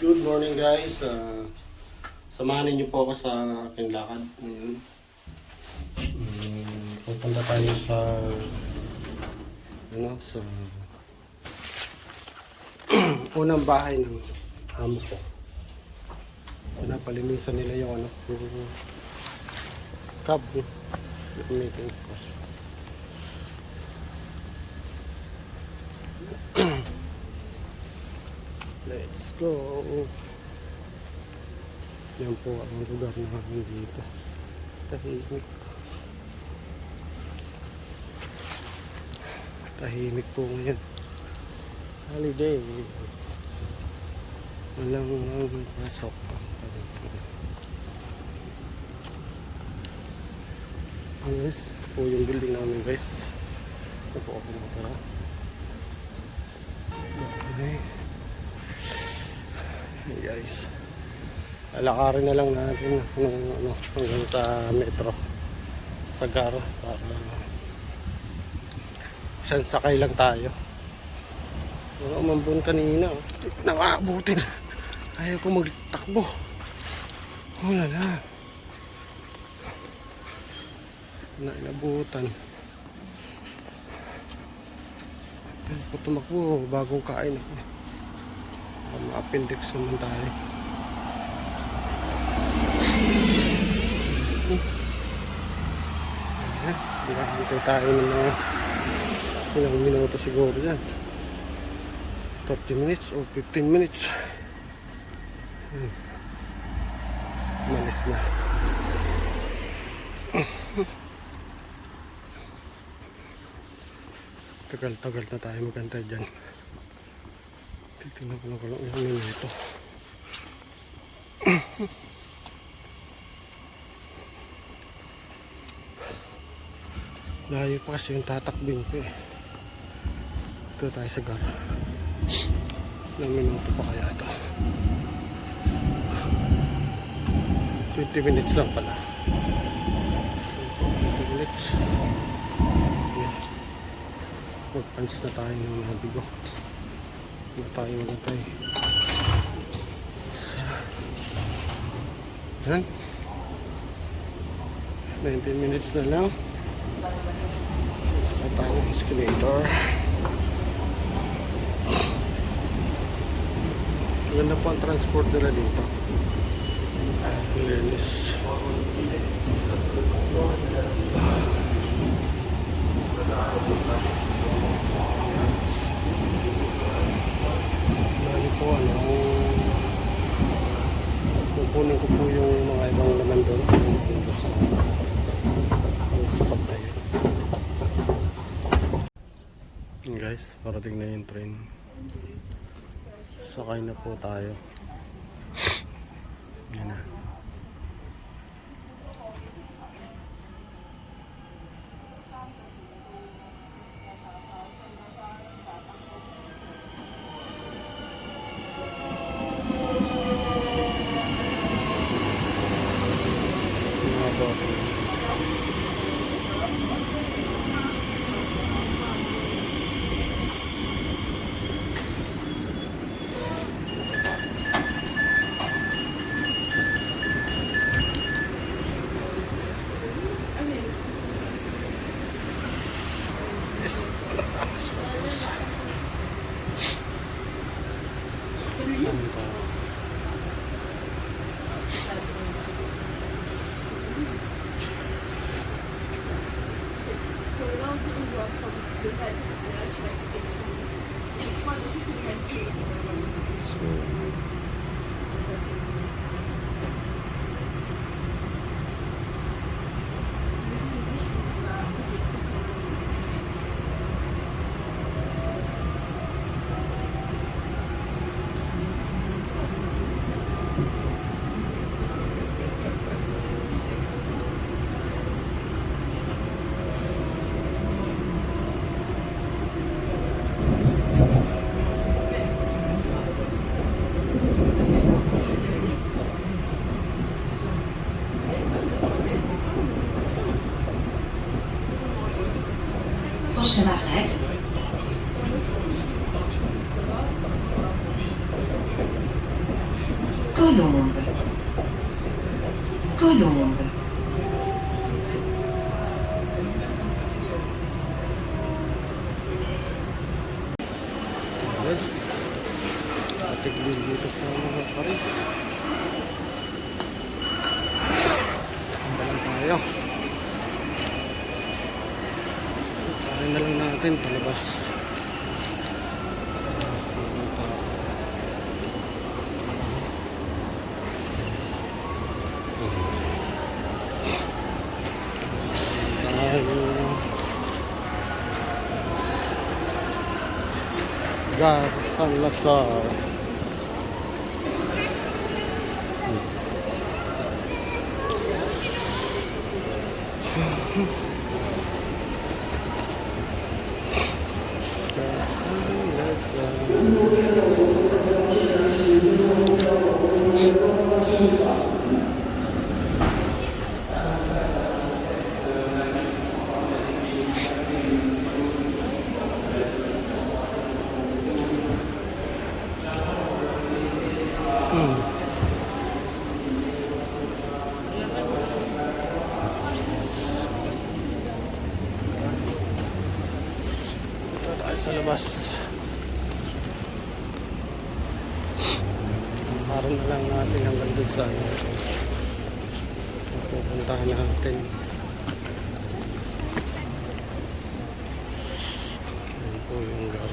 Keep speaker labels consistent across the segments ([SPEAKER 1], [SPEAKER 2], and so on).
[SPEAKER 1] Good morning guys. Samahan niyo po ako sa aking lakad ngayon. Pupunta tayo sa unang bahay ng amo ko. Pinapalinisan nila yung yung cab gamitin ko. Let's go. Yan po ang lugar namin dito. Tahimik. Tahimik po ngayon. Holiday. Walang pasok. Yes, ito po yung building namin guys. Ito po ako nakatara. Okay. Hey guys, lalakarin na lang natin hanggang sa metro Sagar para isang sakay lang tayo. Umambon kanina, hindi ko na maabutin. Ayaw ko magtakbo. Wala na inabutan. Ayaw ko tumakbo bagong kain ako. Ma-appendix naman tayo. Hintay tayo ng mga ilang minuto siguro dyan. 30 minutes o 15 minutes. Malis na. Tagal-tagal na tayo magantay dyan. Titignan ko na lang yung minuto. Layo pa kasi yung tatakbin ko eh. Ito tayo sa gara. Ilang minuto pa kaya ito? 20 minutes lang pala. 20 minutes. Magpans na tayo ng mga bigo. Hindi tayo magantay. Yan. 19 minutes na lang. Saka tayo ng escalator. Maganda po ang transport nila dito. Linis. Bali po kukunin ko po yung mga ibang laman doon. Sa pagtayo. Guys, parating na yung train. Sakay na po tayo. Yan na.
[SPEAKER 2] Colombe. Colombe.
[SPEAKER 1] Yes. Patigil dito sa mga Paris. Handa lang tayo. Karin na lang natin palabas. Gar San Lazar. Gar San Lazar. Dito tayo sa labas. Karin na lang natin hanggang dun sa pupuntahan natin. Ayan po yung lugar.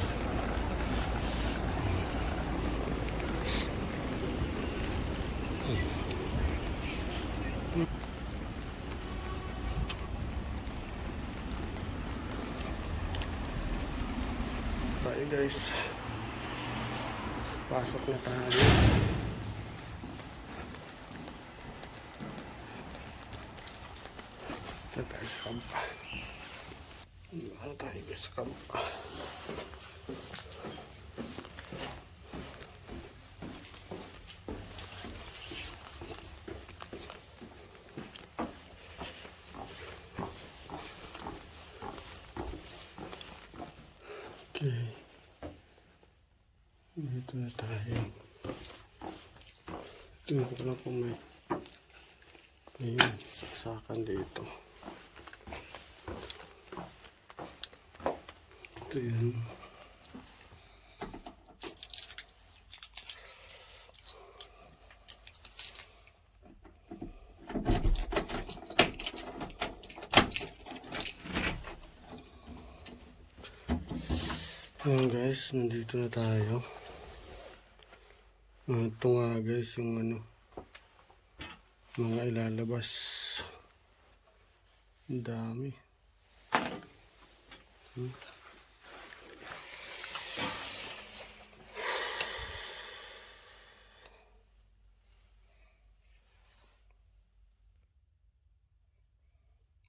[SPEAKER 1] Bye guys. Pasok na tayo. Ito tayo sa kampa. Ano tayo guys sa kampa. Okay. Dito na tayo. Tingnan ko lang kung may saksakan dito. Ito yan. Ayan guys, nandito na tayo. Ito nga guys yung mga ilalabas. Ang dami.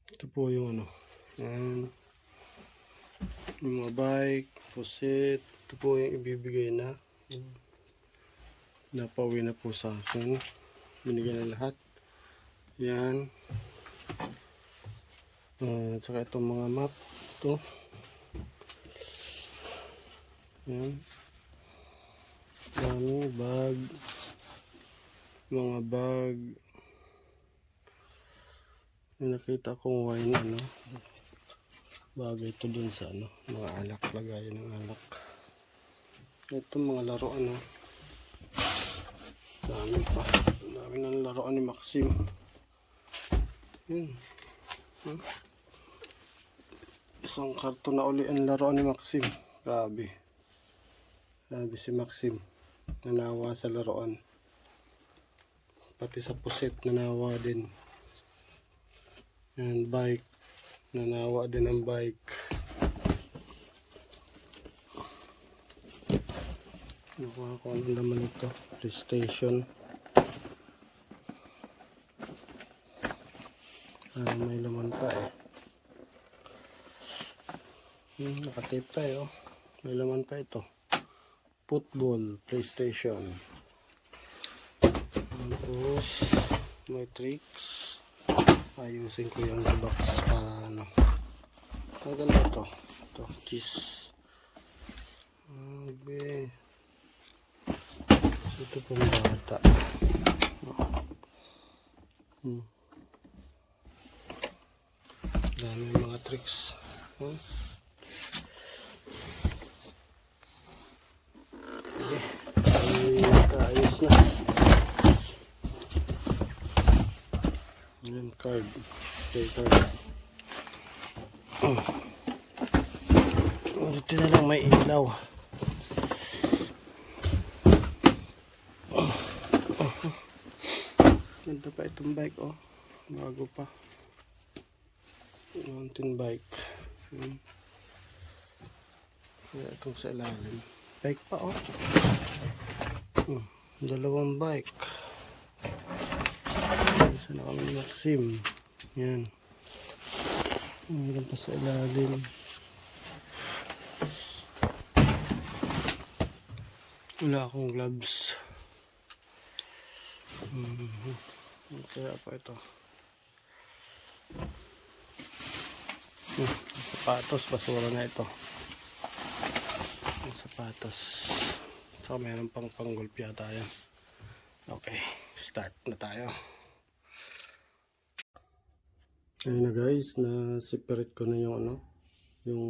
[SPEAKER 1] Ito po yung yung mga bike, puset. Ito po yung ibibigay na. Napauwi na po sa akin. Binigay na lahat. Yan. Tsaka itong mga map. Ito. Yan. Dami bag. Mga bag. Yung nakita kong wine bagay ito dun sa mga alak, lagayan ng alak. Ito mga laruan dami pa, dami ng laruan ni Maxim. Yun. Isang karton na uli ang laruan ni Maxim. Grabe si Maxim, nanawa sa laruan, pati sa puset nanawa din. Yan, bike, nanawa din ang bike. Nakuha ko anong laman ito. PlayStation. May laman pa nakatape tayo. May laman pa ito. Football, PlayStation. Tapos may tricks. Ayusin ko yung box para maganda ito. Ito, cheese. Okay. Ito pong bata. Dami mga tricks. Ay, kaayos na. Yan, card. Okay, card. Dito na lang may ilaw. Ganda pa itong bike, oh. Bago pa. Mountain bike. Kaya itong sa ilalim. Bike pa, oh. Dalawang bike. Isa na kami ni Maxim. Yan. Meron pa sa ilalim. Wala akong gloves. Kaya pa ito. Sapatos, basura na ito. Sapatos. So meron pang panggolf yata yan. Okay, start na tayo. Ayun na guys, na-separate ko na yung ano, yung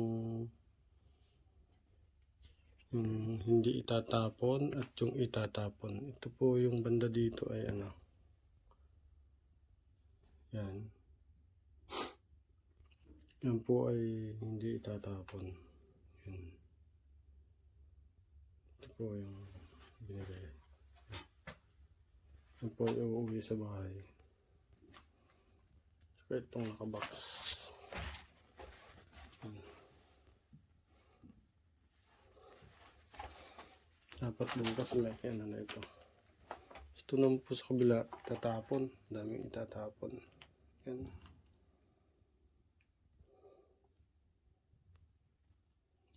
[SPEAKER 1] hindi itatapon at yung itatapon. Ito po yung banda dito ay ano. Yan. Yan po ay hindi itatapon. Yan. Ito po yung binigay. Yan po yung uuwi sa bahay. So itong nakabox. Yan. Dapat bukas may ano na ito. Ito naman po sa kabila, itatapon. Daming itatapon. Yan.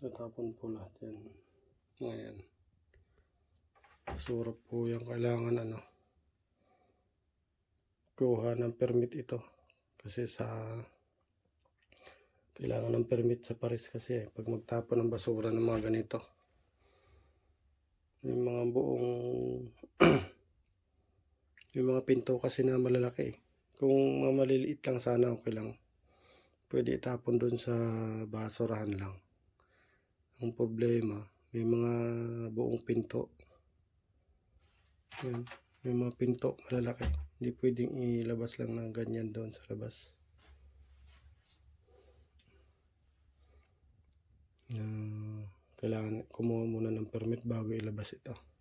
[SPEAKER 1] Itatapon po lahat yan. Ngayon. Surap po yung kailangan ano. Kuha ng permit ito. Kasi kailangan ng permit sa Paris kasi pag magtapon ng basura ng mga ganito. Yung mga buong yung mga pinto kasi na malalaki. Kung maliliit lang sana okay lang. Pwede itapon doon sa basurahan lang. Ang problema, may mga buong pinto. Yan, may mga pinto malalaki. Hindi pwedeng ilabas lang ng ganyan doon sa labas. Kailangan kumuha muna ng permit bago ilabas ito.